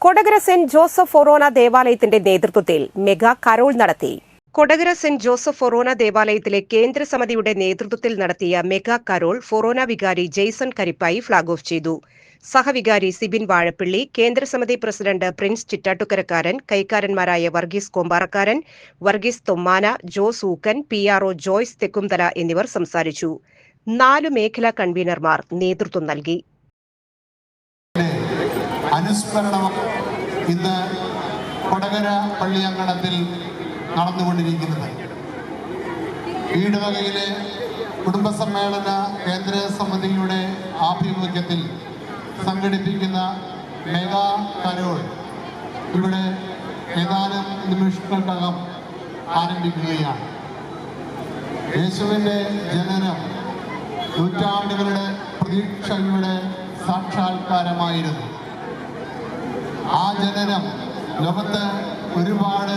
Kodakara saint Joseph ഫൊറോന ദേവാലയത്തിന്റെ നേതൃത്വത്തിൽ mega Carol നടത്തി. കൊടകര സെന്റ് ജോസഫ് ഫൊറോന ദേവാലയത്തിലെ കേന്ദ്ര സമിതിയുടെ നേതൃത്വത്തിൽ നടത്തിയ മെഗാ കരോൾ ഫൊറോന വികാരി ജെയ്സൺ കരിപ്പായി ഫ്ളാഗ് ഓഫ് ചെയ്തു. സഹവികാരി സിബിൻ വാഴപ്പിള്ളി, കേന്ദ്രസമിതി പ്രസിഡന്റ് പ്രിൻസ് ചിറ്റാട്ടുകരക്കാരൻ, കൈക്കാരന്മാരായ വർഗീസ് കോമ്പാറക്കാരൻ, വർഗീസ് തൊമ്മാന, ജോസ് ഊക്കൻ, PRO ജോയ്സ് തെക്കുംതല എന്നിവർ സംസാരിച്ചു. 4 മേഖലാ കൺവീനർമാർ നേതൃത്വം നൽകി. അനുസ്മരണം ഇന്ന് കൊടകര പള്ളിയങ്കണത്തിൽ നടന്നുകൊണ്ടിരിക്കുന്നത്. ഈടുവകയിലെ കുടുംബസമ്മേളന കേന്ദ്ര സമിതിയുടെ ആഭിമുഖ്യത്തിൽ സംഘടിപ്പിക്കുന്ന മെഗാ കരോൾ ഇവിടെ ഏതാനും നിമിഷങ്ങൾക്കകം ആരംഭിക്കുകയാണ്. യേശുവിൻ്റെ ജനനം നൂറ്റാണ്ടുകളുടെ പ്രതീക്ഷയുടെ സാക്ഷാത്കാരമായിരുന്നു. ആ ജനനം ലോകത്ത് ഒരുപാട്